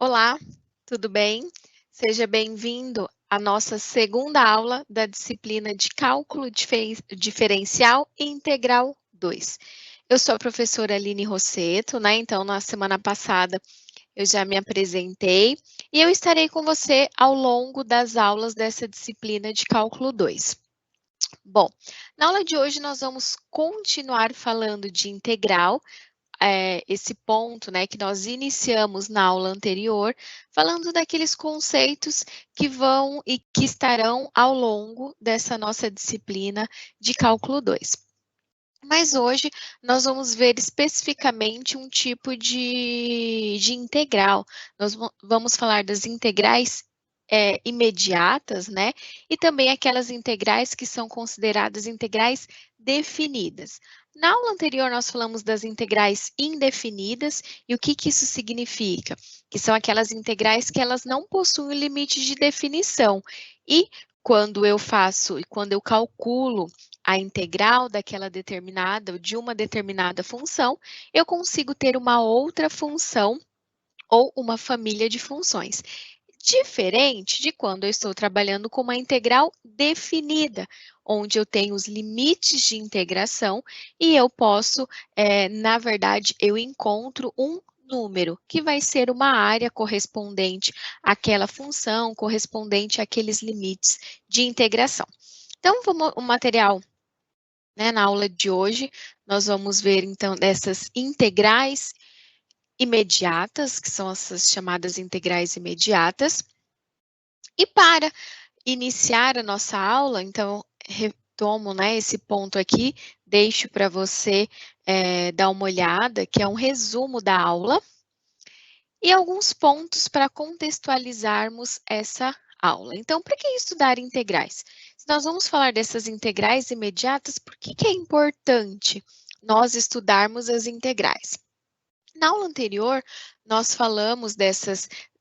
Olá, tudo bem? Seja bem-vindo à nossa segunda aula da disciplina de Cálculo Diferencial e Integral 2. Eu sou a professora Aline Rosseto, né? Então, na semana passada eu já me apresentei e eu estarei com você ao longo das aulas dessa disciplina de Cálculo 2. Bom, na aula de hoje nós vamos continuar falando de integral, esse ponto, né, que nós iniciamos na aula anterior, falando daqueles conceitos que vão e que estarão ao longo dessa nossa disciplina de cálculo 2. Mas hoje nós vamos ver especificamente um tipo de integral. Nós vamos falar das integrais imediatas, né? E também aquelas integrais que são consideradas integrais definidas. Na aula anterior, nós falamos das integrais indefinidas, e o que isso significa? Que são aquelas integrais que elas não possuem limite de definição. E quando eu calculo a integral daquela determinada, de uma determinada função, eu consigo ter uma outra função ou uma família de funções. Diferente de quando eu estou trabalhando com uma integral definida, onde eu tenho os limites de integração e eu posso, na verdade, eu encontro um número, que vai ser uma área correspondente àquela função, correspondente àqueles limites de integração. Então, o material, né, na aula de hoje, nós vamos ver, então, dessas integrais imediatas, que são essas chamadas integrais imediatas. E para iniciar a nossa aula, então, retomo, né, esse ponto aqui, deixo para você dar uma olhada, que é um resumo da aula, e alguns pontos para contextualizarmos essa aula. Então, para que estudar integrais? Se nós vamos falar dessas integrais imediatas, por que é importante nós estudarmos as integrais? Na aula anterior, nós falamos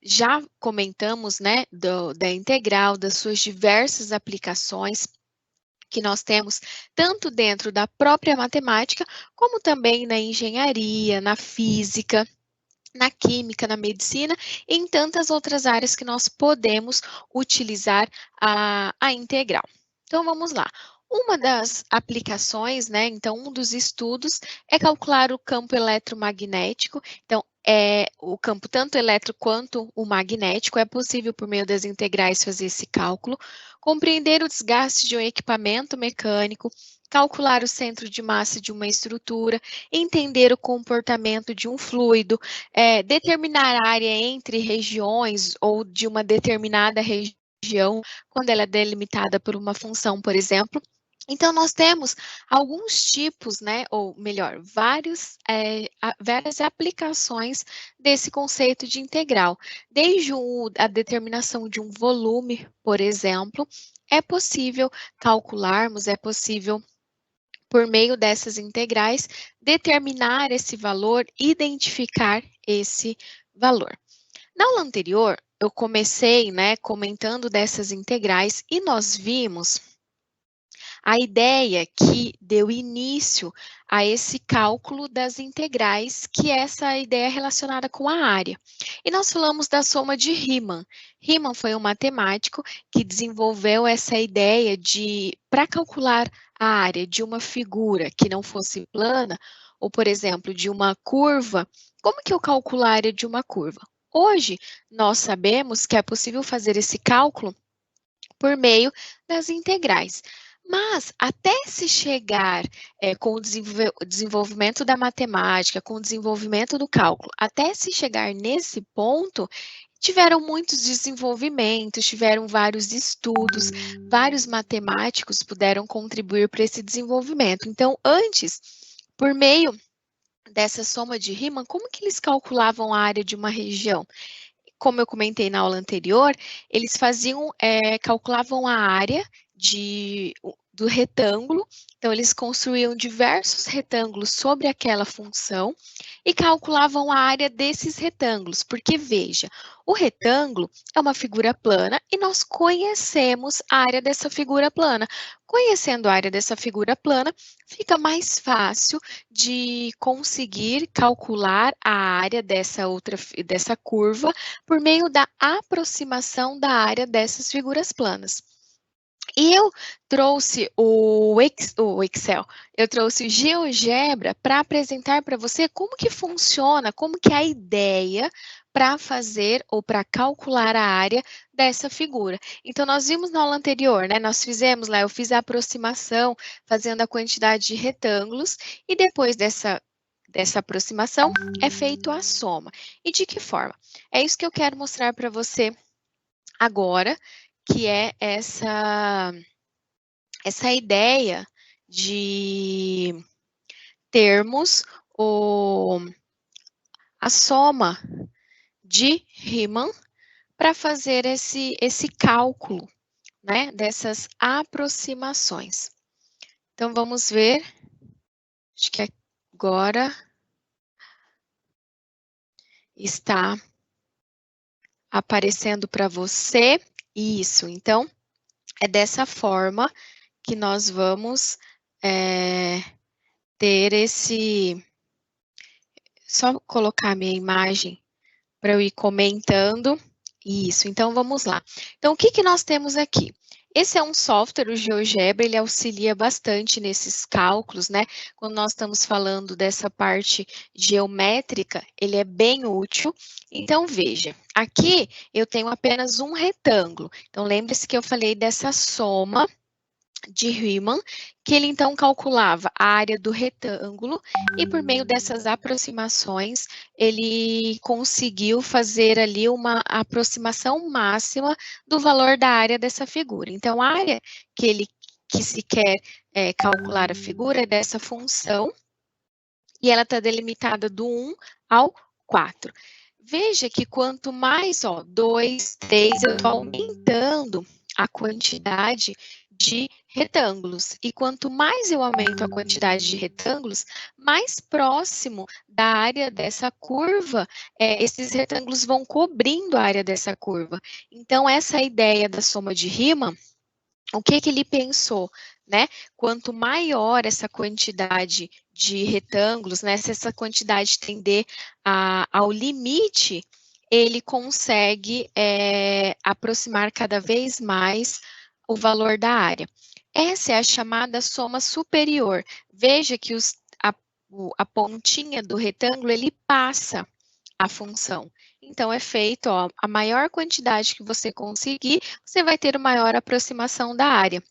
já comentamos, né, da integral, das suas diversas aplicações que nós temos, tanto dentro da própria matemática, como também na engenharia, na física, na química, na medicina e em tantas outras áreas que nós podemos utilizar a integral. Então, vamos lá. Uma das aplicações, né, então, um dos estudos é calcular o campo eletromagnético. Então, o campo tanto elétrico quanto o magnético, é possível, por meio das integrais, fazer esse cálculo, compreender o desgaste de um equipamento mecânico, calcular o centro de massa de uma estrutura, entender o comportamento de um fluido, determinar a área entre regiões ou de uma determinada região, quando ela é delimitada por uma função, por exemplo. Então, nós temos alguns tipos, né, ou melhor, várias aplicações desse conceito de integral. Desde a determinação de um volume, por exemplo, é possível calcularmos, é possível, por meio dessas integrais, determinar esse valor, identificar esse valor. Na aula anterior, eu comecei, né, comentando dessas integrais e nós vimos a ideia que deu início a esse cálculo das integrais, que é essa ideia relacionada com a área. E nós falamos da soma de Riemann. Riemann foi um matemático que desenvolveu essa ideia de, para calcular a área de uma figura que não fosse plana, ou, por exemplo, de uma curva, como que eu calculo a área de uma curva? Hoje, nós sabemos que é possível fazer esse cálculo por meio das integrais. Mas, até se chegar com o desenvolvimento da matemática, com o desenvolvimento do cálculo, até se chegar nesse ponto, tiveram muitos desenvolvimentos, tiveram vários estudos, vários matemáticos puderam contribuir para esse desenvolvimento. Então, antes, por meio dessa soma de Riemann, como que eles calculavam a área de uma região? Como eu comentei na aula anterior, eles calculavam a área do retângulo. Então, eles construíam diversos retângulos sobre aquela função e calculavam a área desses retângulos, porque veja, o retângulo é uma figura plana e nós conhecemos a área dessa figura plana. Conhecendo a área dessa figura plana, fica mais fácil de conseguir calcular a área dessa curva por meio da aproximação da área dessas figuras planas. E eu trouxe o Excel, eu trouxe o GeoGebra para apresentar para você como que funciona, como que é a ideia para fazer ou para calcular a área dessa figura. Então, nós vimos na aula anterior, né? Nós fizemos lá, eu fiz a aproximação, fazendo a quantidade de retângulos, e depois dessa aproximação, é feito a soma. E de que forma? É isso que eu quero mostrar para você agora, que é essa ideia de termos a soma de Riemann para fazer esse cálculo, né, dessas aproximações. Então, vamos ver, acho que agora está aparecendo para você isso. Então, é dessa forma que nós vamos ter esse... Só colocar a minha imagem para eu ir comentando. Isso, então vamos lá. Então, o que que nós temos aqui? Esse é um software, o GeoGebra, ele auxilia bastante nesses cálculos, né? Quando nós estamos falando dessa parte geométrica, ele é bem útil. Então, veja, aqui eu tenho apenas um retângulo. Então, lembre-se que eu falei dessa soma de Riemann, que ele então calculava a área do retângulo e por meio dessas aproximações ele conseguiu fazer ali uma aproximação máxima do valor da área dessa figura. Então, a área que se quer calcular a figura é dessa função e ela está delimitada do 1 ao 4. Veja que quanto mais, 2, 3, eu estou aumentando a quantidade de retângulos. E quanto mais eu aumento a quantidade de retângulos, mais próximo da área dessa curva, esses retângulos vão cobrindo a área dessa curva. Então, essa ideia da soma de Riemann, o que que ele pensou, né? Quanto maior essa quantidade de retângulos, né? Se essa quantidade tender ao limite, ele consegue aproximar cada vez mais o valor da área. Essa é a chamada soma superior. Veja que a pontinha do retângulo, ele passa a função. Então, é feito, a maior quantidade que você conseguir, você vai ter uma maior aproximação da área.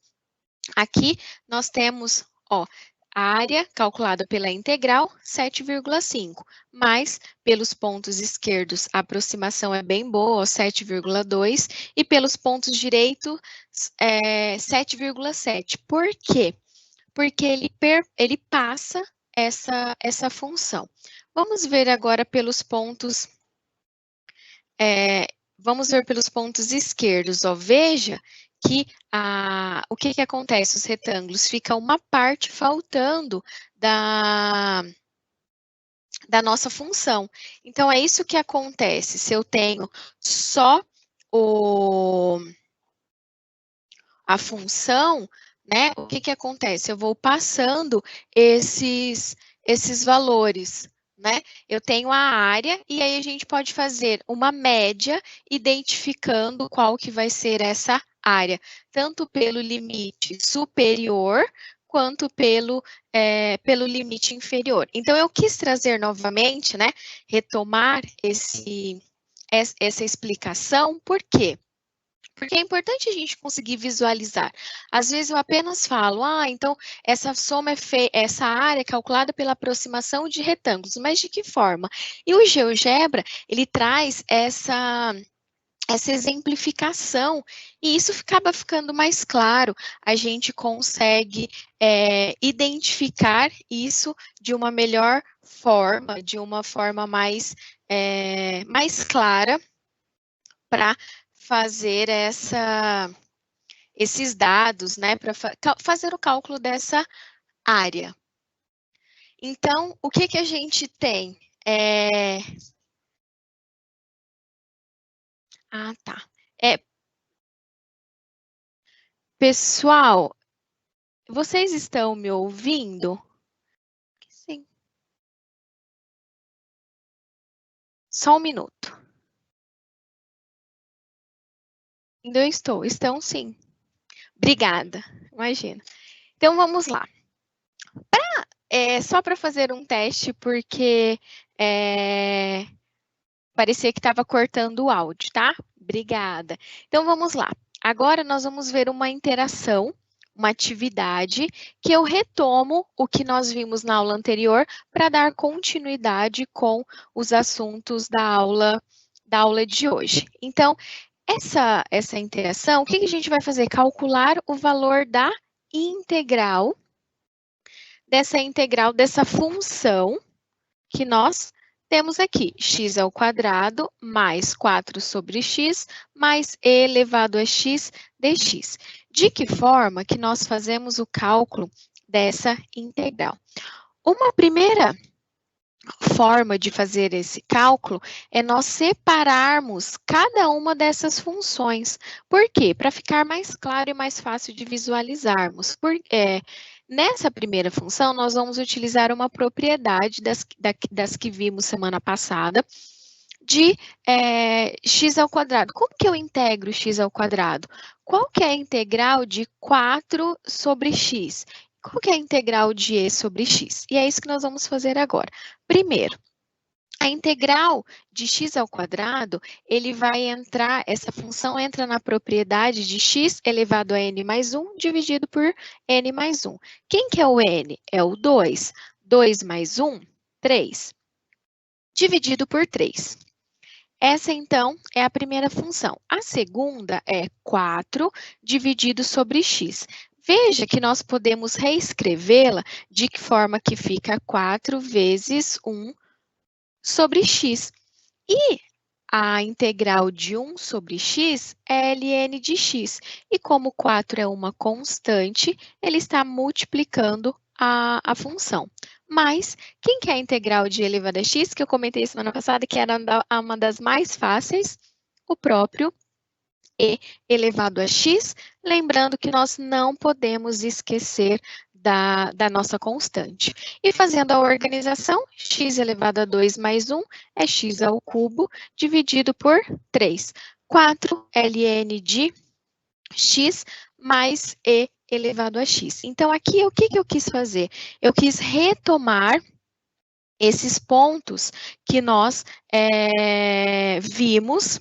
Aqui, nós temos, a área calculada pela integral, 7,5, mas pelos pontos esquerdos, a aproximação é bem boa, 7,2, e pelos pontos direitos, 7,7. Por quê? Porque ele passa essa função. Vamos ver agora pelos pontos... vamos ver pelos pontos esquerdos. Veja que o que acontece? Os retângulos fica uma parte faltando da nossa função. Então, é isso que acontece. Se eu tenho só a função, né? O que acontece? Eu vou passando esses valores, né? Eu tenho a área e aí a gente pode fazer uma média identificando qual que vai ser essa área, tanto pelo limite superior quanto pelo limite inferior. Então, eu quis trazer novamente, né? Retomar essa explicação, por quê? Porque é importante a gente conseguir visualizar. Às vezes eu apenas falo, então essa soma essa área é calculada pela aproximação de retângulos, mas de que forma? E o GeoGebra, ele traz essa exemplificação, e isso acaba ficando mais claro, a gente consegue identificar isso de uma melhor forma, de uma forma mais clara, para fazer esses dados, né, para fazer o cálculo dessa área. Então, o que que a gente tem? Ah, tá. Pessoal, vocês estão me ouvindo? Sim. Só um minuto. Ainda estão sim. Obrigada, imagina. Então, vamos lá. Só para fazer um teste, porque parecia que estava cortando o áudio, tá? Obrigada. Então, vamos lá. Agora, nós vamos ver uma interação, uma atividade, que eu retomo o que nós vimos na aula anterior para dar continuidade com os assuntos da aula de hoje. Então, essa interação, o que a gente vai fazer? Calcular o valor da integral, dessa função que nós temos aqui, x ao quadrado mais 4 sobre x mais e elevado a x dx. De que forma que nós fazemos o cálculo dessa integral? Uma primeira forma de fazer esse cálculo é nós separarmos cada uma dessas funções. Por quê? Para ficar mais claro e mais fácil de visualizarmos. Nessa primeira função, nós vamos utilizar uma propriedade das que vimos semana passada, de x ao quadrado. Como que eu integro x ao quadrado? Qual que é a integral de 4 sobre x? Qual que é a integral de e sobre x? E é isso que nós vamos fazer agora. Primeiro, a integral de x ao quadrado, essa função entra na propriedade de x elevado a n mais 1 dividido por n mais 1. Quem que é o n? É o 2. 2 mais 1, 3. Dividido por 3. Essa, então, é a primeira função. A segunda é 4 dividido sobre x. Veja que nós podemos reescrevê-la de que forma que fica 4 vezes 1 sobre x. E a integral de 1 sobre x é ln de x. E como 4 é uma constante, ele está multiplicando a função. Mas, quem que é a integral de e elevado a x, que eu comentei semana passada, que era uma das mais fáceis, o próprio e elevado a x, lembrando que nós não podemos esquecer da nossa constante. E fazendo a organização, x elevado a 2 mais 1 é x ao cubo, dividido por 3. 4 ln de x mais e elevado a x. Então, aqui, o que eu quis fazer? Eu quis retomar esses pontos que nós vimos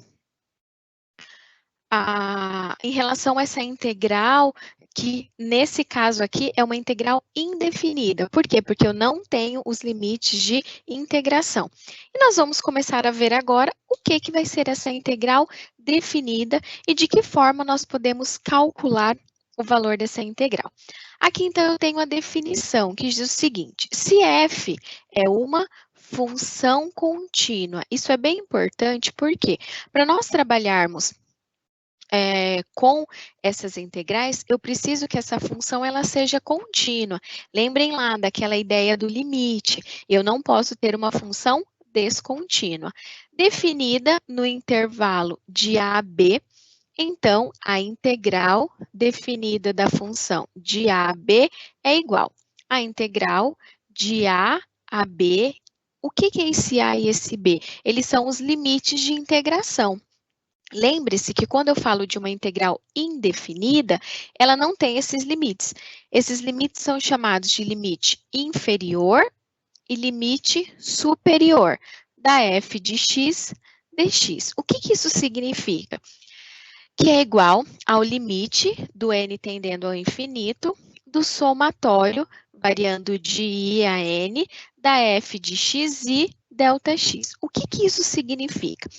em relação a essa integral, que nesse caso aqui é uma integral indefinida. Por quê? Porque eu não tenho os limites de integração. E nós vamos começar a ver agora o que vai ser essa integral definida e de que forma nós podemos calcular o valor dessa integral. Aqui, então, eu tenho a definição, que diz o seguinte: se f é uma função contínua, isso é bem importante, porque para nós trabalharmos com essas integrais, eu preciso que essa função ela seja contínua. Lembrem lá daquela ideia do limite. Eu não posso ter uma função descontínua. Definida no intervalo de a a b, então, a integral definida da função de a a b é igual à integral de a a b. O que é esse a e esse b? Eles são os limites de integração. Lembre-se que quando eu falo de uma integral indefinida, ela não tem esses limites. Esses limites são chamados de limite inferior e limite superior da f de x dx. O que isso significa? Que é igual ao limite do n tendendo ao infinito do somatório, variando de i a n, da f de x e delta x. O que isso significa?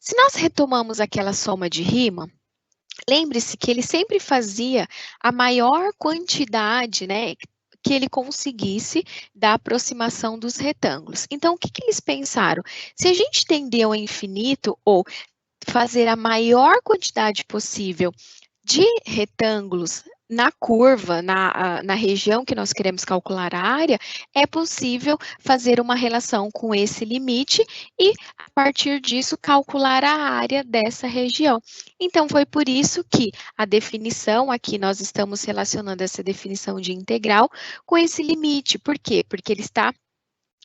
Se nós retomamos aquela soma de Riemann, lembre-se que ele sempre fazia a maior quantidade, né, que ele conseguisse da aproximação dos retângulos. Então, o que eles pensaram? Se a gente tender ao infinito ou fazer a maior quantidade possível de retângulos na curva, na região que nós queremos calcular a área, é possível fazer uma relação com esse limite e, a partir disso, calcular a área dessa região. Então, foi por isso que a definição, aqui nós estamos relacionando essa definição de integral com esse limite. Por quê? Porque ele está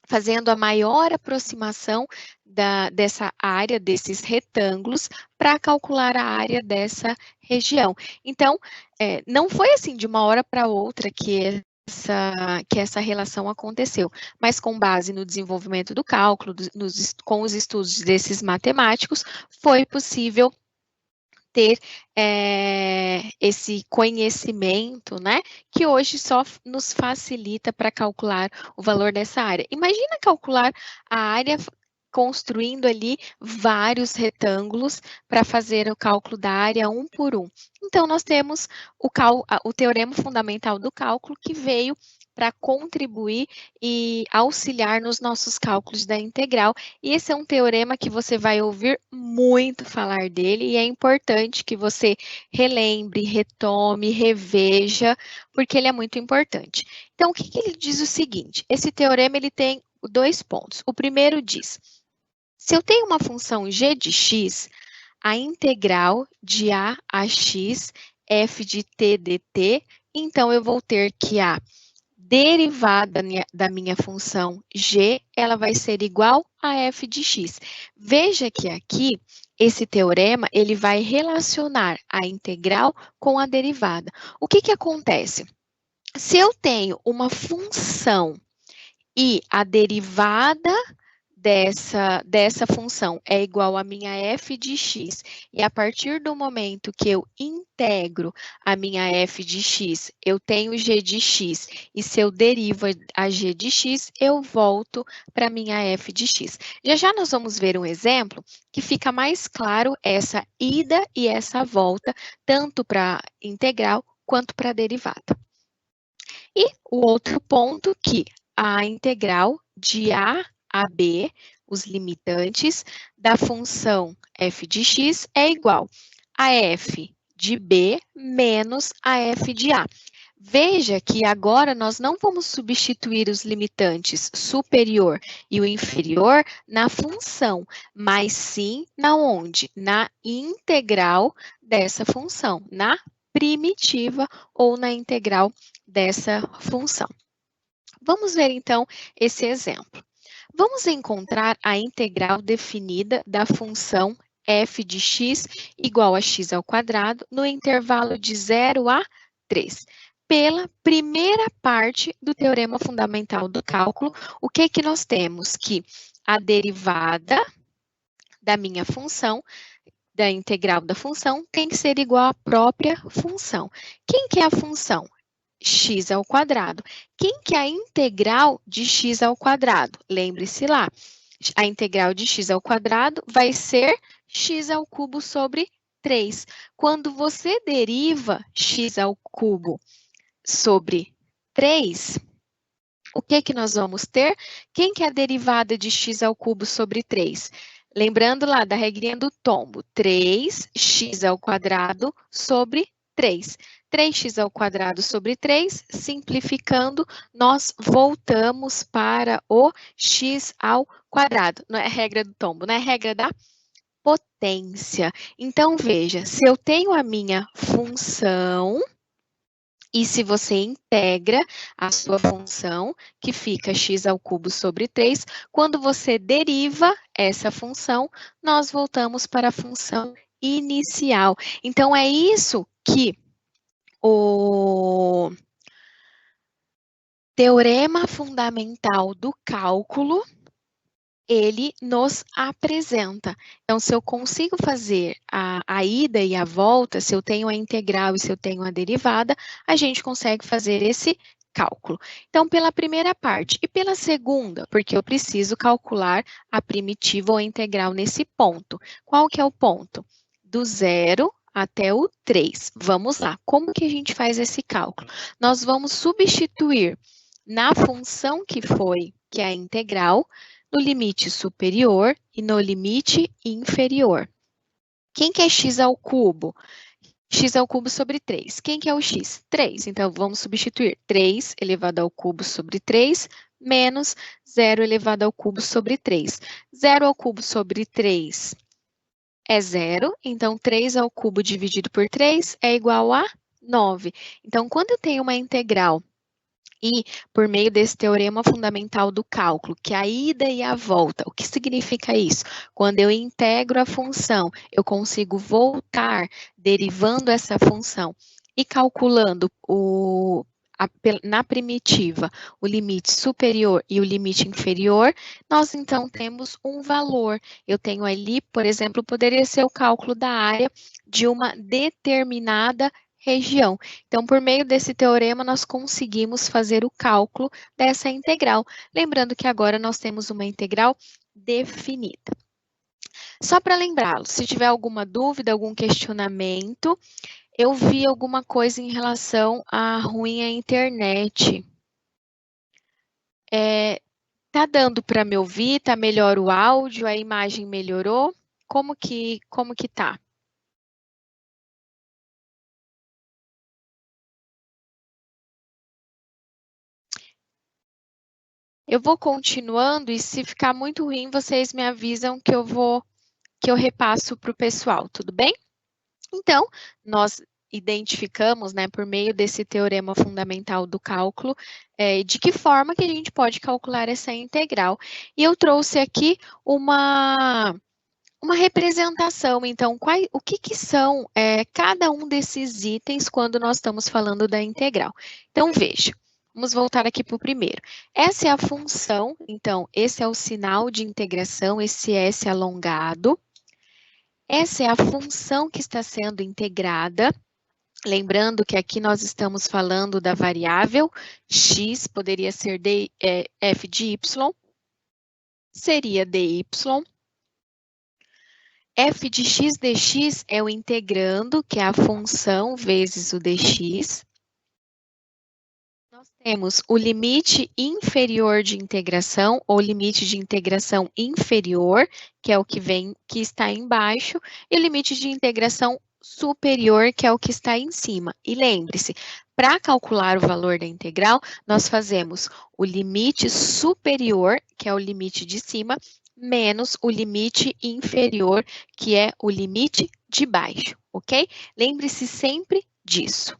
fazendo a maior aproximação dessa área, desses retângulos, para calcular a área dessa região. Então, não foi assim de uma hora para outra que essa relação aconteceu, mas com base no desenvolvimento do cálculo, com os estudos desses matemáticos, foi possível ter esse conhecimento, né, que hoje só nos facilita para calcular o valor dessa área. Imagina calcular a área construindo ali vários retângulos para fazer o cálculo da área um por um. Então, nós temos o teorema fundamental do cálculo que veio para contribuir e auxiliar nos nossos cálculos da integral. E esse é um teorema que você vai ouvir muito falar dele e é importante que você relembre, retome, reveja, porque ele é muito importante. Então, o que ele diz o seguinte? Esse teorema ele tem 2 pontos. O primeiro diz: se eu tenho uma função g de x, a integral de a x f de t dt, então eu vou ter que a derivada da minha função g, ela vai ser igual a f de x. Veja que aqui, esse teorema, ele vai relacionar a integral com a derivada. O que acontece? Se eu tenho uma função e a derivada dessa função é igual a minha f de x, e a partir do momento que eu integro a minha f de x, eu tenho g de x, e se eu derivo a g de x, eu volto para a minha f de x. Já já nós vamos ver um exemplo que fica mais claro essa ida e essa volta, tanto para a integral quanto para a derivada. E o outro ponto que a integral de a b, os limitantes da função f de x é igual a f de b menos a f de a. Veja que agora nós não vamos substituir os limitantes superior e o inferior na função, mas sim na onde? Na integral dessa função, na primitiva ou na integral dessa função. Vamos ver então esse exemplo. Vamos encontrar a integral definida da função f de x igual a x ao quadrado no intervalo de 0 a 3. Pela primeira parte do teorema fundamental do cálculo, o que nós temos? Que a derivada da minha função, da integral da função, tem que ser igual à própria função. Quem que é a função? X ao quadrado. Quem que é a integral de x ao quadrado? Lembre-se lá, a integral de x ao quadrado vai ser x ao cubo sobre 3. Quando você deriva x ao cubo sobre 3, o que nós vamos ter? Quem que é a derivada de x ao cubo sobre 3? Lembrando lá da regrinha do tombo, 3x ao quadrado sobre 3. 3x ao quadrado sobre 3, simplificando, nós voltamos para o x ao quadrado. Não é a regra do tombo, não é a regra da potência. Então, veja, se eu tenho a minha função, e se você integra a sua função, que fica x ao cubo sobre 3, quando você deriva essa função, nós voltamos para a função inicial. Então, é isso que o teorema fundamental do cálculo ele nos apresenta. Então, se eu consigo fazer a ida e a volta, se eu tenho a integral e se eu tenho a derivada, a gente consegue fazer esse cálculo. Então, pela primeira parte. E pela segunda, porque eu preciso calcular a primitiva ou a integral nesse ponto. Qual que é o ponto? Do 0 até o 3. Vamos lá. Como que a gente faz esse cálculo? Nós vamos substituir na função que é a integral, no limite superior e no limite inferior. Quem que é x ao cubo? x ao cubo sobre 3. Quem que é o x? 3. Então, vamos substituir 3 elevado ao cubo sobre 3 menos 0 elevado ao cubo sobre 3. 0 ao cubo sobre 3 é 0, então 3 ao cubo dividido por 3 é igual a 9. Então, quando eu tenho uma integral e, por meio desse teorema fundamental do cálculo, que é a ida e a volta, o que significa isso? Quando eu integro a função, eu consigo voltar derivando essa função e calculando na primitiva o limite superior e o limite inferior, nós então temos um valor. Eu tenho ali, por exemplo, poderia ser o cálculo da área de uma determinada região. Então, por meio desse teorema, nós conseguimos fazer o cálculo dessa integral. Lembrando que agora nós temos uma integral definida. Só para lembrá-lo, se tiver alguma dúvida, algum questionamento, eu vi alguma coisa em relação à ruim a internet. Tá dando para me ouvir? Tá melhor o áudio? A imagem melhorou? Como que tá? Eu vou continuando e se ficar muito ruim, vocês me avisam que eu repasso para o pessoal, tudo bem? Então, nós identificamos, né, por meio desse teorema fundamental do cálculo, de que forma que a gente pode calcular essa integral. E eu trouxe aqui uma representação, então, o que são cada um desses itens quando nós estamos falando da integral. Então, veja, vamos voltar aqui para o primeiro. Essa é a função, então, esse é o sinal de integração, esse S alongado. Essa é a função que está sendo integrada. Lembrando que aqui nós estamos falando da variável x, poderia ser f de y, seria dy. F de x dx é o integrando, que é a função vezes o dx. Nós temos o limite inferior de integração, ou limite de integração inferior, que é o que está embaixo, e o limite de integração superior, que é o que está em cima. E lembre-se, para calcular o valor da integral, nós fazemos o limite superior, que é o limite de cima, menos o limite inferior, que é o limite de baixo, ok? Lembre-se sempre disso.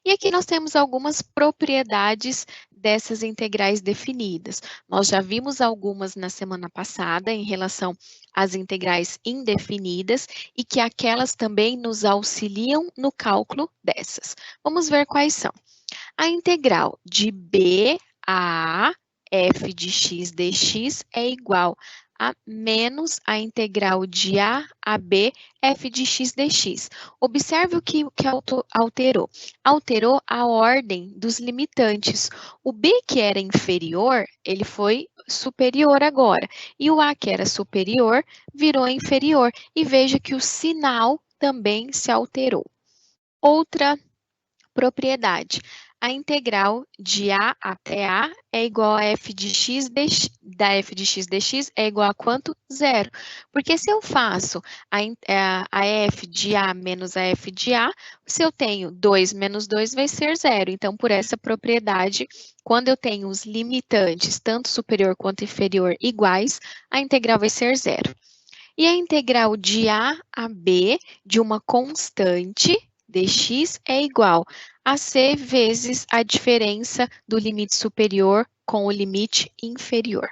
E aqui nós temos algumas propriedades dessas integrais definidas. Nós já vimos algumas na semana passada em relação às integrais indefinidas e que aquelas também nos auxiliam no cálculo dessas. Vamos ver quais são. A integral de b a f de x dx é igual a menos a integral de a b f de x dx. Observe o que alterou. Alterou a ordem dos limitantes. O b que era inferior, ele foi superior agora. E o a que era superior, virou inferior. E veja que o sinal também se alterou. Outra propriedade. A integral de a até a é igual a f de x da f de x dx é igual a quanto? Zero. Porque se eu faço a f de a menos a f de a, se eu tenho 2 menos 2 vai ser zero. Então, por essa propriedade, quando eu tenho os limitantes, tanto superior quanto inferior, iguais, a integral vai ser zero. E a integral de a b de uma constante dx é igual a c vezes a diferença do limite superior com o limite inferior.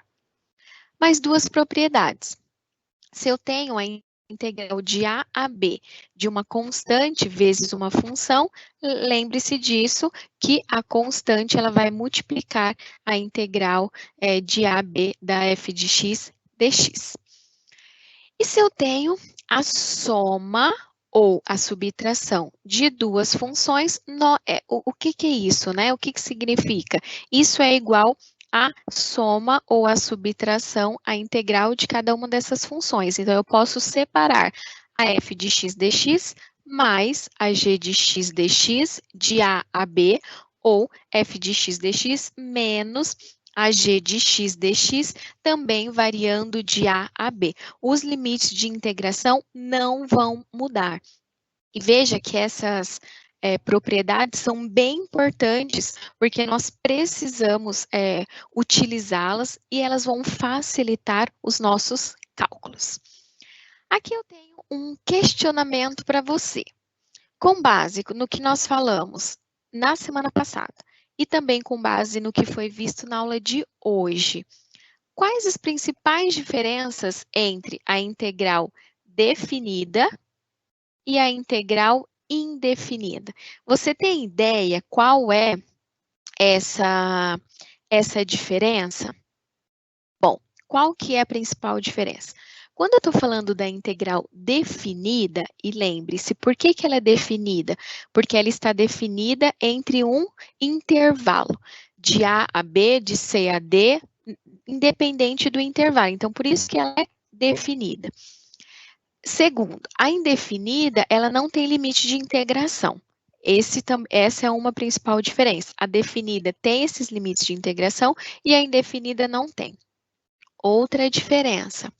Mais duas propriedades. Se eu tenho a integral de a b de uma constante vezes uma função, lembre-se disso, que a constante ela vai multiplicar a integral de a b da f de x dx. E se eu tenho a soma ou a subtração de duas funções, o que é isso, né? O que significa? Isso é igual à soma ou à subtração, a integral de cada uma dessas funções. Então, eu posso separar a f de x dx mais a g de x dx de a b, ou f de x dx menos a g de x dx, também variando de a b. Os limites de integração não vão mudar. E veja que essas propriedades são bem importantes, porque nós precisamos utilizá-las e elas vão facilitar os nossos cálculos. Aqui eu tenho um questionamento para você. Com base no que nós falamos na semana passada e também com base no que foi visto na aula de hoje, quais as principais diferenças entre a integral definida e a integral indefinida? Você tem ideia qual é essa diferença? Bom, qual que é a principal diferença? Quando eu estou falando da integral definida, e lembre-se, por que ela é definida? Porque ela está definida entre um intervalo, de A a B, de C a D, independente do intervalo. Então, por isso que ela é definida. Segundo, a indefinida, ela não tem limite de integração. Essa é uma principal diferença. A definida tem esses limites de integração e a indefinida não tem. Outra diferença,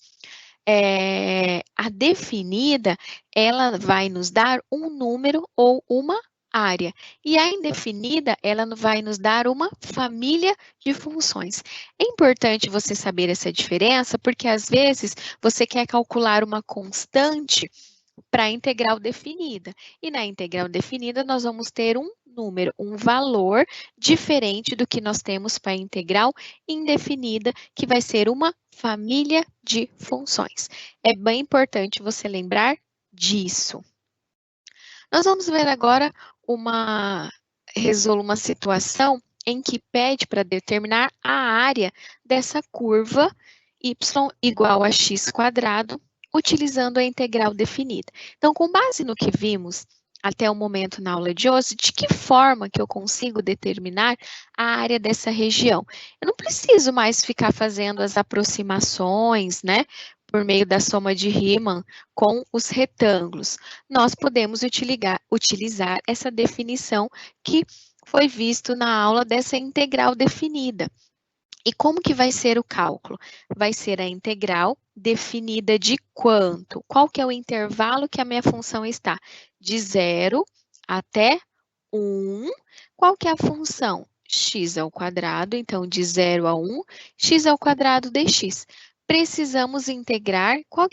a definida, ela vai nos dar um número ou uma área. E a indefinida, ela vai nos dar uma família de funções. É importante você saber essa diferença, porque às vezes você quer calcular uma constante para a integral definida. E na integral definida, nós vamos ter um número, um valor diferente do que nós temos para a integral indefinida, que vai ser uma família de funções. É bem importante você lembrar disso. Nós vamos ver agora uma situação em que pede para determinar a área dessa curva y igual a x quadrado, utilizando a integral definida. Então, com base no que vimos até o momento na aula de hoje, de que forma que eu consigo determinar a área dessa região? Eu não preciso mais ficar fazendo as aproximações, né, por meio da soma de Riemann com os retângulos. Nós podemos utilizar essa definição que foi visto na aula dessa integral definida. E como que vai ser o cálculo? Vai ser a integral definida de quanto? Qual que é o intervalo que a minha função está? De 0 até 1. Qual que é a função? X ao quadrado, então de 0 a 1, x ao quadrado dx. Precisamos integrar, qual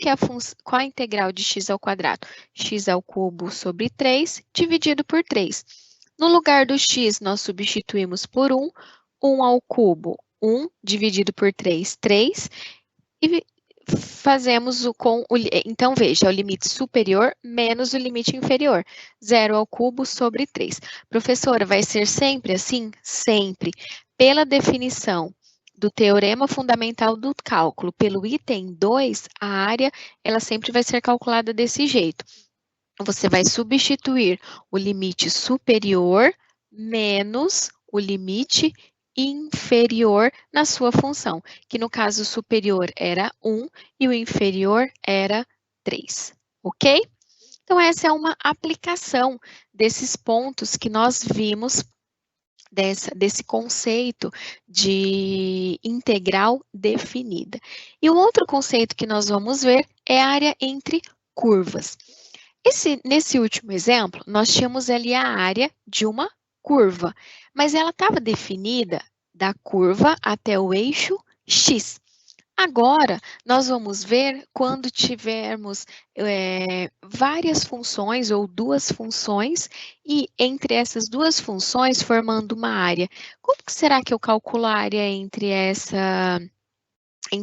a integral de x ao quadrado? X ao cubo sobre 3, dividido por 3. No lugar do x, nós substituímos por 1, 1 ao cubo, 1 dividido por 3, 3, e fazemos então veja, é o limite superior menos o limite inferior, 0 ao cubo sobre 3. Professora, vai ser sempre assim? Sempre. Pela definição do teorema fundamental do cálculo, pelo item 2, a área, ela sempre vai ser calculada desse jeito. Você vai substituir o limite superior menos o limite inferior na sua função, que no caso o superior era 1 e o inferior era 3, ok? Então, essa é uma aplicação desses pontos que nós vimos desse conceito de integral definida. E o outro conceito que nós vamos ver é a área entre curvas. Nesse último exemplo, nós tínhamos ali a área de uma curva, mas ela estava definida da curva até o eixo x. Agora, nós vamos ver quando tivermos várias funções ou duas funções e entre essas duas funções formando uma área. Como que será que eu calculo a área entre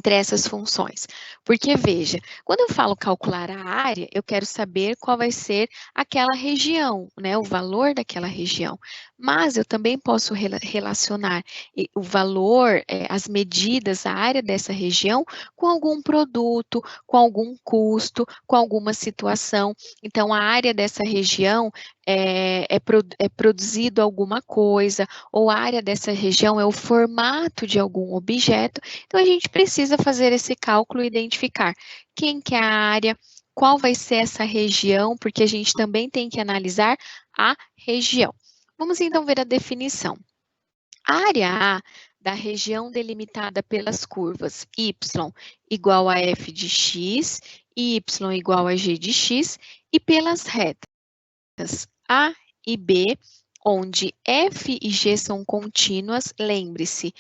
essas funções? Porque, veja, quando eu falo calcular a área, eu quero saber qual vai ser aquela região, né, o valor daquela região. Mas eu também posso relacionar o valor, as medidas, a área dessa região com algum produto, com algum custo, com alguma situação. Então, a área dessa região é produzido alguma coisa, ou a área dessa região é o formato de algum objeto. Então, a gente precisa fazer esse cálculo e identificar quem que é a área, qual vai ser essa região, porque a gente também tem que analisar a região. Vamos então ver a definição. A área A da região delimitada pelas curvas y igual a f de x, y igual a g de x, e pelas retas A e B, onde f e g são contínuas, lembre-se,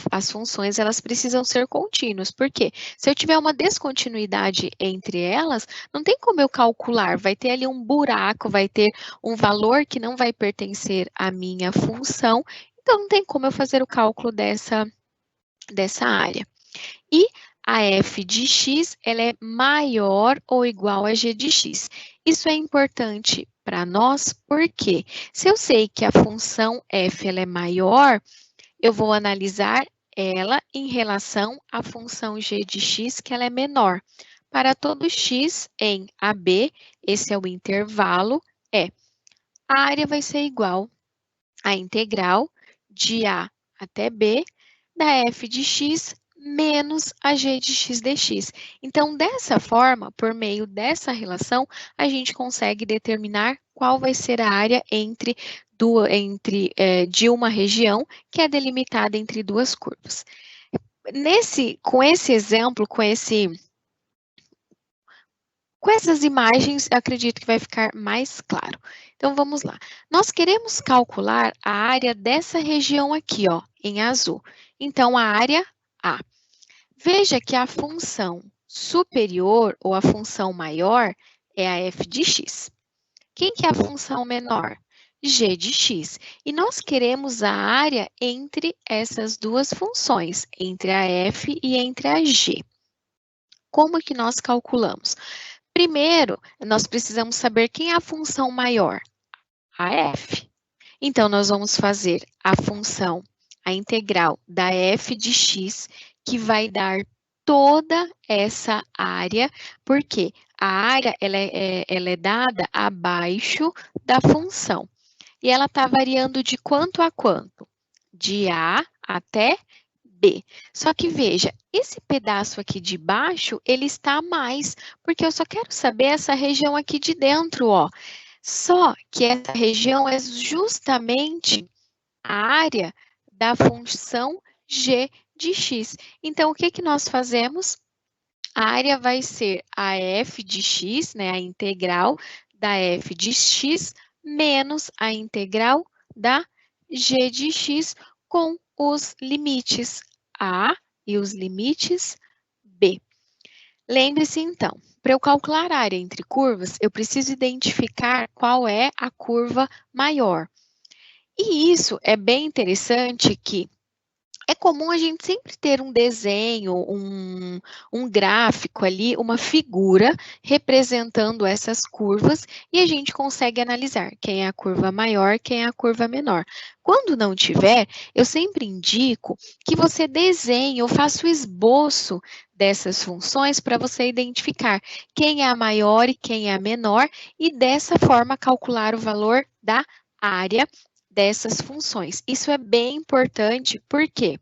as funções elas precisam ser contínuas, porque se eu tiver uma descontinuidade entre elas, não tem como eu calcular, vai ter ali um buraco, vai ter um valor que não vai pertencer à minha função, então não tem como eu fazer o cálculo dessa área. E a f de x, ela é maior ou igual a g de x. Isso é importante para nós, porque se eu sei que a função f ela é maior, eu vou analisar ela em relação à função g de x, que ela é menor. Para todo x em AB, esse é o intervalo, a área vai ser igual à integral de A até B da f de x menos a g de x dx. Então, dessa forma, por meio dessa relação, a gente consegue determinar qual vai ser a área de uma região que é delimitada entre duas curvas. Com esse exemplo, com essas imagens, acredito que vai ficar mais claro. Então, vamos lá. Nós queremos calcular a área dessa região aqui, ó, em azul. Então, a área A. Veja que a função superior ou a função maior é a f de x. Quem que é a função menor? G de x. E nós queremos a área entre essas duas funções, entre a f e entre a g. Como que nós calculamos? Primeiro, nós precisamos saber quem é a função maior, a f. Então, nós vamos fazer a integral da f de x, que vai dar toda essa área, porque a área ela é dada abaixo da função. E ela está variando de quanto a quanto? De A até B. Só que veja, esse pedaço aqui de baixo, ele está a mais, porque eu só quero saber essa região aqui de dentro, ó. Só que essa região é justamente a área da função g de x. Então, o que que nós fazemos? A área vai ser a f de x, né, a integral da f de x, menos a integral da g de x com os limites a e os limites b. Lembre-se, então, para eu calcular a área entre curvas, eu preciso identificar qual é a curva maior. E isso é bem interessante que é comum a gente sempre ter um desenho, um gráfico ali, uma figura representando essas curvas e a gente consegue analisar quem é a curva maior, quem é a curva menor. Quando não tiver, eu sempre indico que você desenhe ou faça o esboço dessas funções para você identificar quem é a maior e quem é a menor e dessa forma calcular o valor da área dessas funções. Isso é bem importante porque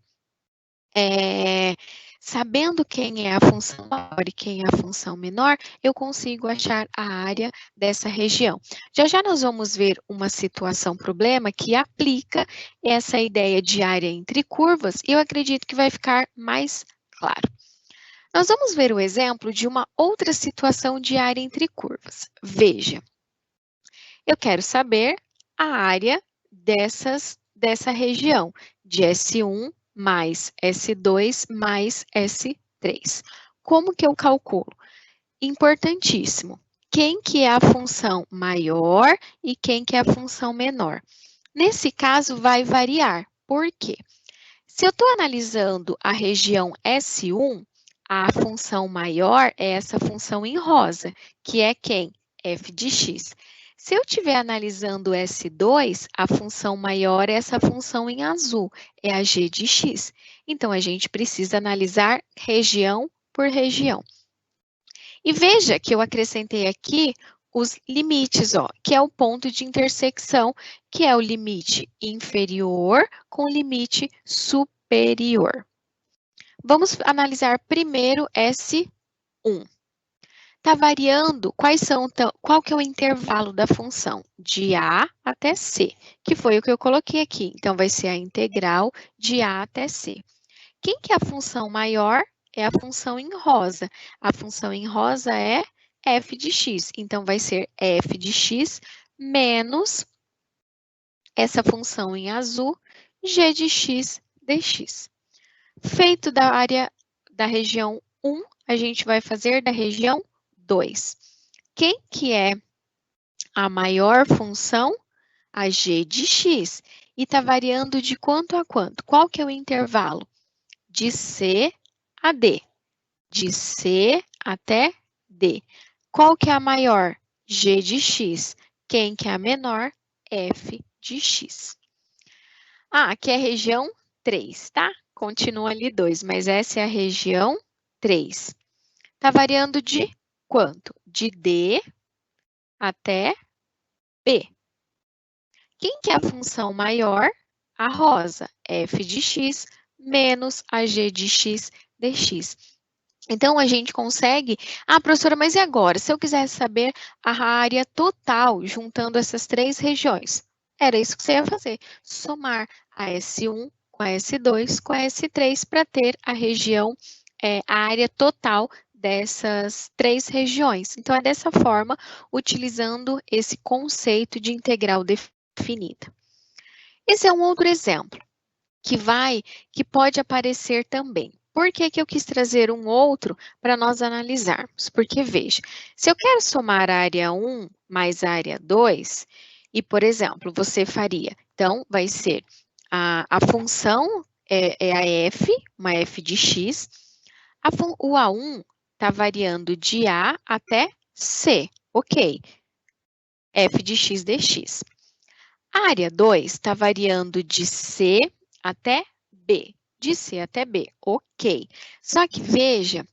sabendo quem é a função maior e quem é a função menor, eu consigo achar a área dessa região. Já já nós vamos ver uma situação problema que aplica essa ideia de área entre curvas e eu acredito que vai ficar mais claro. Nós vamos ver o exemplo de uma outra situação de área entre curvas. Veja, eu quero saber a área dessa região de S1 mais S2 mais S3. Como que eu calculo? Importantíssimo. Quem que é a função maior e quem que é a função menor? Nesse caso, vai variar. Por quê? Se eu estou analisando a região S1, a função maior é essa função em rosa, que é quem? F de x. Se eu estiver analisando S2, a função maior é essa função em azul, é a g de x. Então, a gente precisa analisar região por região. E veja que eu acrescentei aqui os limites, ó, que é o ponto de intersecção, que é o limite inferior com o limite superior. Vamos analisar primeiro S1. Está variando qual que é o intervalo da função? De A até C, que foi o que eu coloquei aqui. Então, vai ser a integral de A até C. Quem que é a função maior? É a função em rosa. A função em rosa é f de x. Então, vai ser f de x menos essa função em azul, g de x dx. Feito da área da região 1, a gente vai fazer da região 2. Quem que é a maior função? A g de x. E está variando de quanto a quanto? Qual que é o intervalo? De C a D. De C até D. Qual que é a maior? G de x. Quem que é a menor? F de x. Ah, aqui é a região 3, tá? Continua ali 2, mas essa é a região 3. Está variando de quanto? De D até B. Quem que é a função maior? A rosa, f de x menos a g de x dx. Então, a gente consegue... Ah, professora, mas e agora? Se eu quisesse saber a área total, juntando essas três regiões, era isso que você ia fazer. Somar a S1 com a S2 com a S3 para ter a região, a área total dessas três regiões. Então, é dessa forma, utilizando esse conceito de integral definida. Esse é um outro exemplo que pode aparecer também. Por que que eu quis trazer um outro para nós analisarmos? Porque, veja, se eu quero somar a área 1 mais a área 2, e, por exemplo, você faria, então, vai ser a função é a f, uma f de x, o A1 está variando de A até C, ok, f de x dx. A área 2 está variando de C até B. De C até B, ok. Só que veja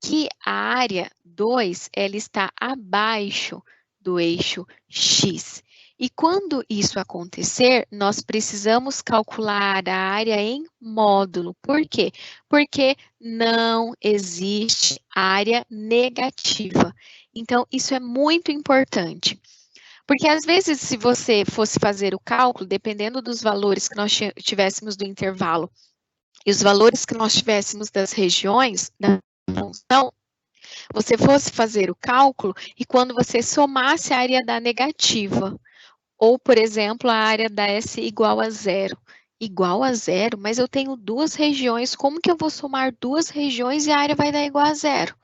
que a área 2 ela está abaixo do eixo X. E quando isso acontecer, nós precisamos calcular a área em módulo. Por quê? Porque não existe área negativa. Então, isso é muito importante. Porque, às vezes, se você fosse fazer o cálculo, dependendo dos valores que nós tivéssemos do intervalo e os valores que nós tivéssemos das regiões da função, você fosse fazer o cálculo e quando você somasse a área da negativa, ou, por exemplo, a área da S igual a zero. Igual a zero, mas eu tenho duas regiões, como que eu vou somar duas regiões e a área vai dar igual a zero?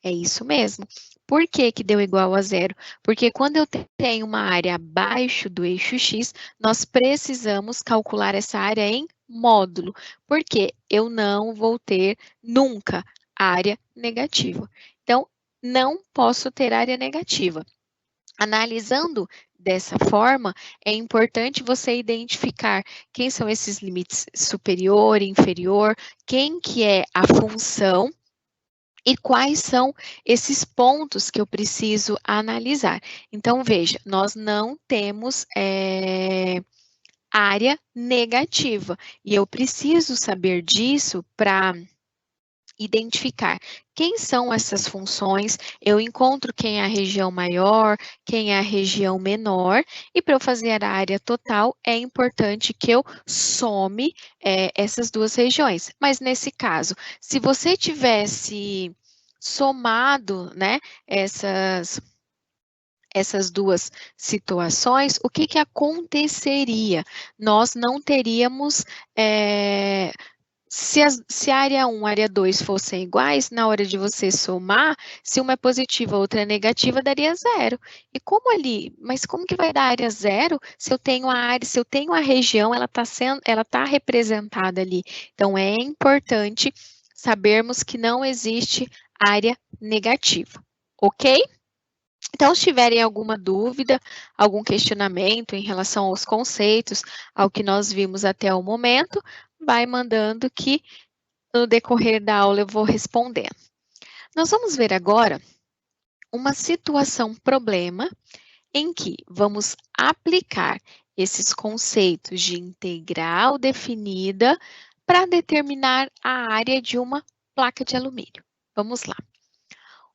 É isso mesmo. Por que que deu igual a zero? Porque quando eu tenho uma área abaixo do eixo X, nós precisamos calcular essa área em módulo, porque eu não vou ter nunca área negativa. Então, não posso ter área negativa. Analisando dessa forma, é importante você identificar quem são esses limites superior, inferior, quem que é a função, e quais são esses pontos que eu preciso analisar. Então, veja, nós não temos área negativa. E eu preciso saber disso para identificar quem são essas funções, eu encontro quem é a região maior, quem é a região menor, e para eu fazer a área total, é importante que eu some essas duas regiões. Mas nesse caso, se você tivesse somado, né, essas duas situações, o que que aconteceria? Nós não teríamos se a área 1 e a área 2 fossem iguais, na hora de você somar, se uma é positiva, outra é negativa, daria zero. E como ali, mas como que vai dar área zero se eu tenho a área, se eu tenho a região, ela está representada ali. Então, é importante sabermos que não existe área negativa, ok? Então, se tiverem alguma dúvida, algum questionamento em relação aos conceitos, ao que nós vimos até o momento, vai mandando que no decorrer da aula eu vou respondendo. Nós vamos ver agora uma situação problema em que vamos aplicar esses conceitos de integral definida para determinar a área de uma placa de alumínio. Vamos lá.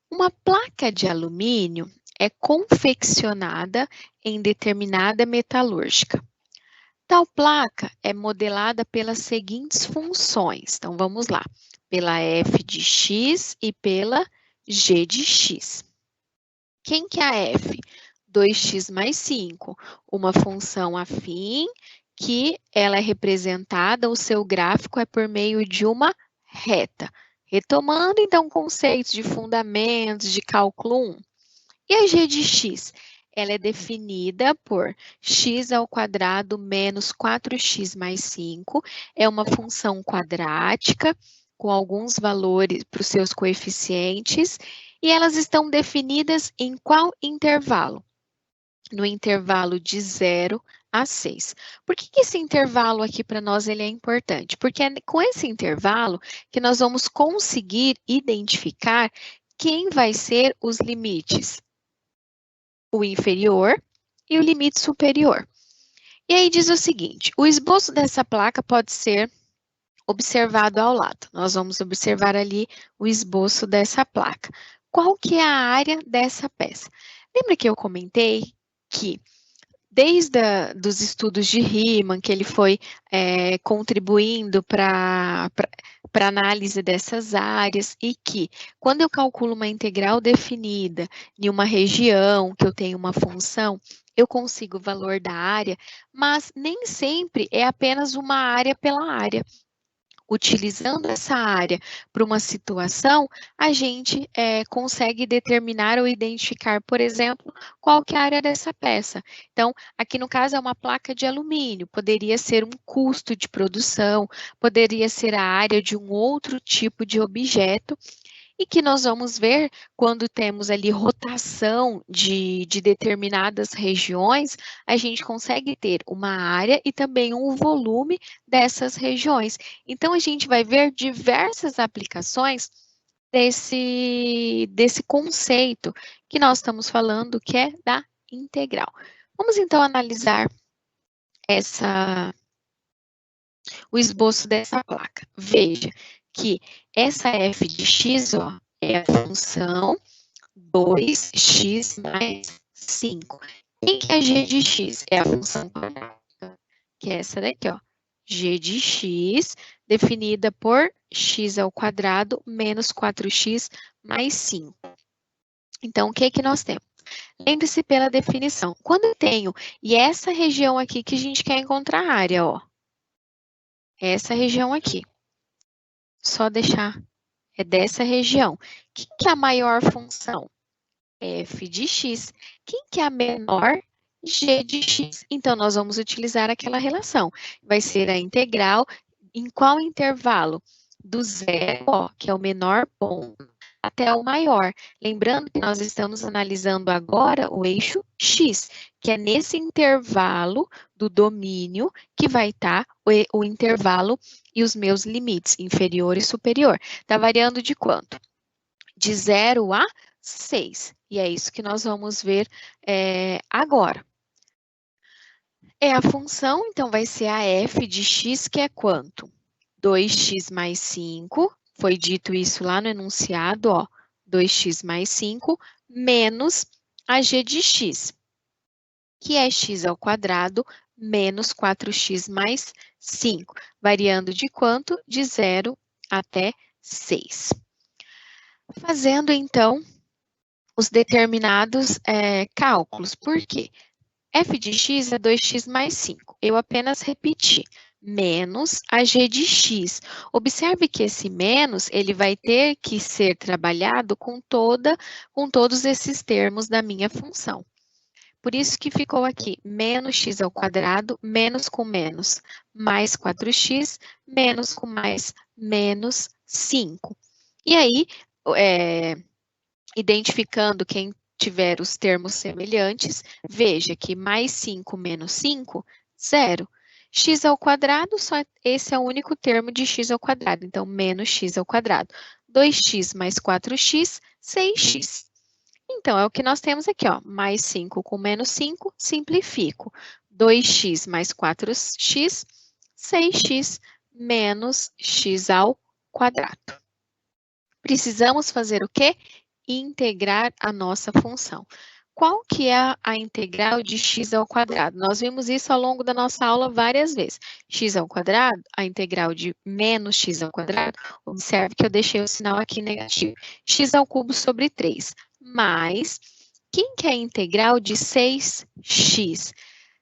Uma placa de alumínio é confeccionada em determinada metalúrgica. Tal placa é modelada pelas seguintes funções. Então, vamos lá. Pela f de x e pela g de x. Quem que é a f? 2x mais 5, uma função afim que ela é representada, o seu gráfico é por meio de uma reta. Retomando, então, conceitos de fundamentos de cálculo 1. E a g de x? Ela é definida por x ao quadrado menos 4x mais 5. É uma função quadrática, com alguns valores para os seus coeficientes. E elas estão definidas em qual intervalo? No intervalo de 0 a 6. Por que esse intervalo aqui para nós ele é importante? Porque é com esse intervalo que nós vamos conseguir identificar quem vai ser os limites, o inferior e o limite superior. E aí diz o seguinte, o esboço dessa placa pode ser observado ao lado. Nós vamos observar ali o esboço dessa placa. Qual que é a área dessa peça? Lembra que eu comentei que desde dos estudos de Riemann, que ele foi contribuindo para a análise dessas áreas, e que, quando eu calculo uma integral definida em uma região, que eu tenho uma função, eu consigo o valor da área, mas nem sempre é apenas uma área pela área. Utilizando essa área para uma situação, a gente consegue determinar ou identificar, por exemplo, qual que é a área dessa peça. Então, aqui no caso é uma placa de alumínio, poderia ser um custo de produção, poderia ser a área de um outro tipo de objeto, e que nós vamos ver quando temos ali rotação de determinadas regiões, a gente consegue ter uma área e também um volume dessas regiões. Então, a gente vai ver diversas aplicações desse conceito que nós estamos falando, que é da integral. Vamos então analisar o esboço dessa placa. Veja que essa f de x, ó, é a função 2x mais 5. E que é g de x? É a função quadrática, que é essa daqui, ó. G de x, definida por x ao quadrado menos 4x mais 5. Então, o que que nós temos? Lembre-se pela definição. Quando eu tenho, e essa região aqui que a gente quer encontrar a área, ó. Essa região aqui. Só deixar, é dessa região. Quem que é a maior função? F de x. Quem que é a menor? G de x. Então, nós vamos utilizar aquela relação. Vai ser a integral em qual intervalo? Do zero, ó, que é o menor ponto, até o maior. Lembrando que nós estamos analisando agora o eixo x, que é nesse intervalo do domínio que vai estar o intervalo e os meus limites, inferior e superior. Está variando de quanto? De 0 a 6. E é isso que nós vamos ver agora. É a função, então vai ser a f de x, que é quanto? 2x mais 5, foi dito isso lá no enunciado, ó, 2x mais 5, menos a g de x, que é x ao quadrado menos 4x mais 5, variando de quanto? De 0 até 6. Fazendo, então, os determinados cálculos. Por quê? F de x é 2x mais 5. Eu apenas repeti. Menos a g de x. Observe que esse menos, ele vai ter que ser trabalhado com todos esses termos da minha função. Por isso que ficou aqui, menos x ao quadrado, menos com menos, mais 4x, menos com mais, menos 5. E aí, identificando quem tiver os termos semelhantes, veja que mais 5 menos 5, 0. X ao quadrado, só esse é o único termo de x ao quadrado, então menos x ao quadrado. 2x mais 4x, 6x. Então, é o que nós temos aqui, ó, mais 5 com menos 5, simplifico. 2x mais 4x, 6x menos x ao quadrado. Precisamos fazer o quê? Integrar a nossa função. Qual que é a integral de x ao quadrado? Nós vimos isso ao longo da nossa aula várias vezes. X ao quadrado, a integral de menos x ao quadrado, observe que eu deixei o sinal aqui negativo. X ao cubo sobre 3, mais Quem que é a integral de 6x?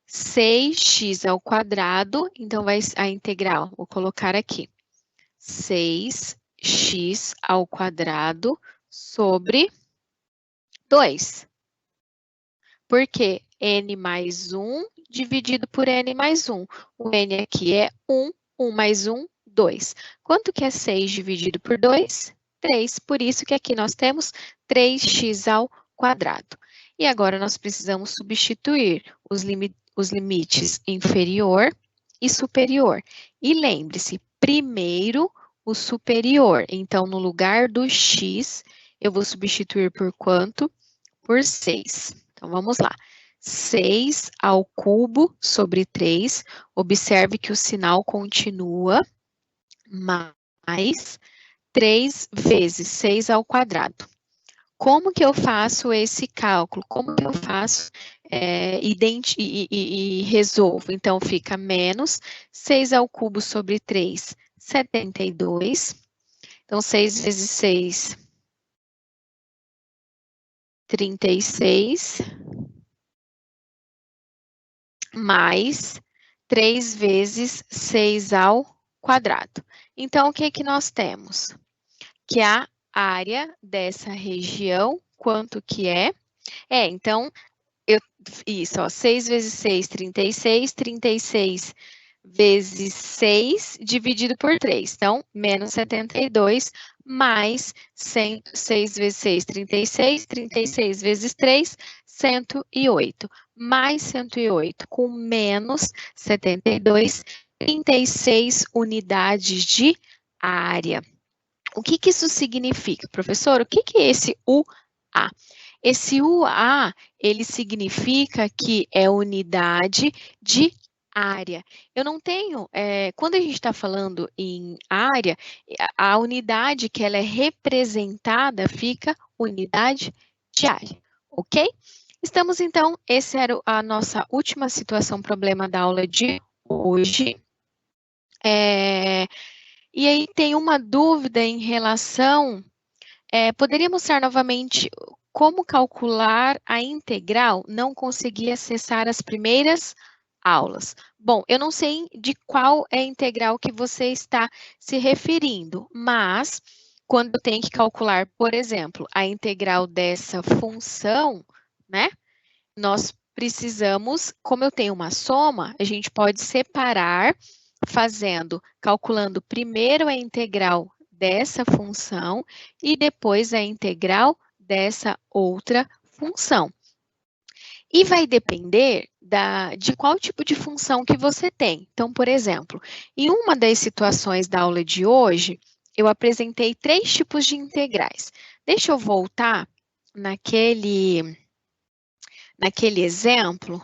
6x ao quadrado, então vai a integral, vou colocar aqui, 6x ao quadrado sobre 2. Por quê? N mais 1 dividido por N mais 1. O N aqui é 1, 1 mais 1, 2. Quanto que é 6 dividido por 2? 3. Por isso que aqui nós temos 3x ao quadrado. E agora nós precisamos substituir os limites inferior e superior. E lembre-se, primeiro o superior. Então, no lugar do x, eu vou substituir por quanto? Por 6. Então, vamos lá. 6 ao cubo sobre 3. Observe que o sinal continua, mais 3 vezes 6 ao quadrado. Como que eu faço esse cálculo? Como que eu faço e resolvo? Então, fica menos 6 ao cubo sobre 3, 72. Então, 6 vezes 6, 36. Mais 3 vezes 6 ao quadrado. Então, o que que nós temos? Que a área dessa região, quanto que é? Então, isso, ó, 6 vezes 6, 36, 36 vezes 6 dividido por 3. Então, menos 72, mais 6 vezes 6, 36, 36 vezes 3, 108. Mais 108 com menos 72, 36 unidades de área. O que que isso significa, professor? O que que é esse UA? Esse UA, ele significa que é unidade de área. Eu não tenho, quando a gente está falando em área, a unidade que ela é representada fica unidade de área, ok? Estamos então, essa era a nossa última situação problema da aula de hoje. E aí tem uma dúvida em relação, poderia mostrar novamente como calcular a integral? Não consegui acessar as primeiras aulas. Bom, eu não sei de qual é a integral que você está se referindo, mas quando eu tenho que calcular, por exemplo, a integral dessa função, né? Nós precisamos, como eu tenho uma soma, a gente pode separar calculando primeiro a integral dessa função e depois a integral dessa outra função. E vai depender de qual tipo de função que você tem. Então, por exemplo, em uma das situações da aula de hoje, eu apresentei 3 tipos de integrais. Deixa eu voltar naquele exemplo,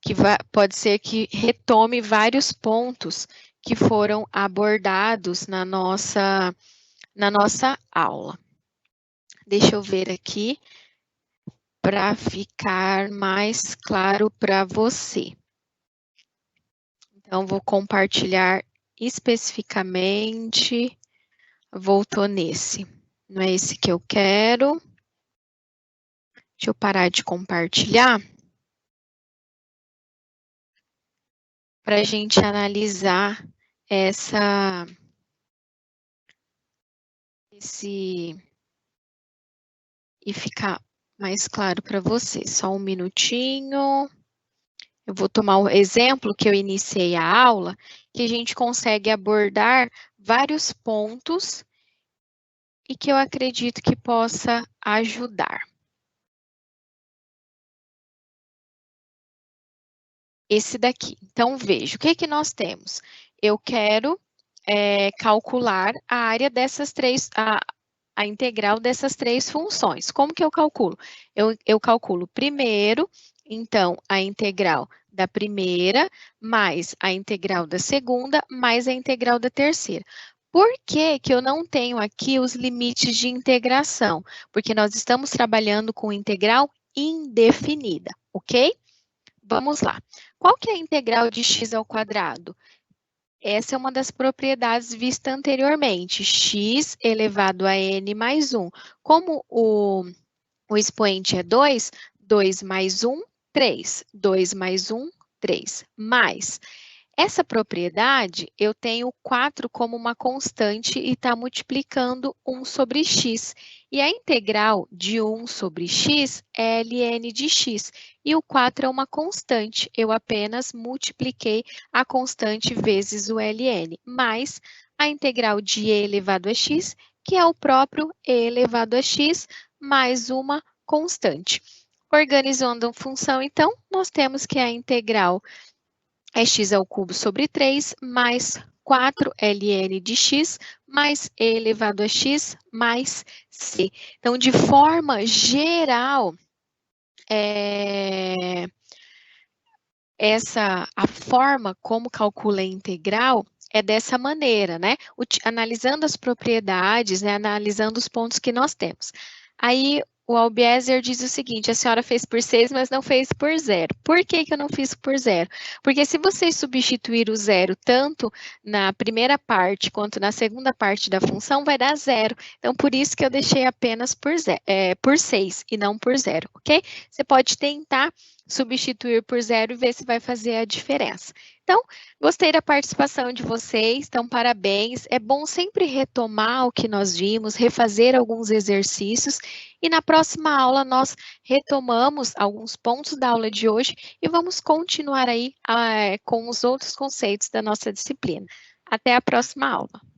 que pode ser que retome vários pontos que foram abordados na nossa aula. Deixa eu ver aqui para ficar mais claro para você. Então, vou compartilhar especificamente. Voltou nesse. Não é esse que eu quero. Deixa eu parar de compartilhar. Para a gente analisar e ficar mais claro para você. Só um minutinho. Eu vou tomar o exemplo que eu iniciei a aula, que a gente consegue abordar vários pontos e que eu acredito que possa ajudar. Esse daqui. Então, veja, o que que nós temos? Eu quero calcular a área dessas três, a integral dessas 3 funções. Como que eu calculo? Eu calculo primeiro, então, a integral da primeira, mais a integral da segunda, mais a integral da terceira. Por que que eu não tenho aqui os limites de integração? Porque nós estamos trabalhando com integral indefinida, ok? Vamos lá. Qual que é a integral de x ao quadrado? Essa é uma das propriedades vista anteriormente, x elevado a n mais 1. Como O expoente é 2, 2 mais 1, 3. 2 mais 1, 3. Mais. Essa propriedade, eu tenho 4 como uma constante e está multiplicando 1 sobre x. E a integral de 1 sobre x é ln de x. E o 4 é uma constante. Eu apenas multipliquei a constante vezes o ln, mais a integral de e elevado a x, que é o próprio e elevado a x, mais uma constante. Organizando a função, então, nós temos que a integral é x ao cubo sobre 3, mais 4 ln de x, mais e elevado a x, mais c. Então, de forma geral, a forma como calcula a integral é dessa maneira, né? Analisando as propriedades, né? Analisando os pontos que nós temos. Aí, o Albiezer diz o seguinte, a senhora fez por 6, mas não fez por 0. Por que que eu não fiz por 0? Porque se vocês substituir o 0 tanto na primeira parte quanto na segunda parte da função, vai dar 0. Então, por isso que eu deixei apenas por 6 e não por 0, ok? Você pode tentar substituir por 0 e ver se vai fazer a diferença. Então, gostei da participação de vocês, então parabéns. É bom sempre retomar o que nós vimos, refazer alguns exercícios e na próxima aula nós retomamos alguns pontos da aula de hoje e vamos continuar aí com os outros conceitos da nossa disciplina. Até a próxima aula.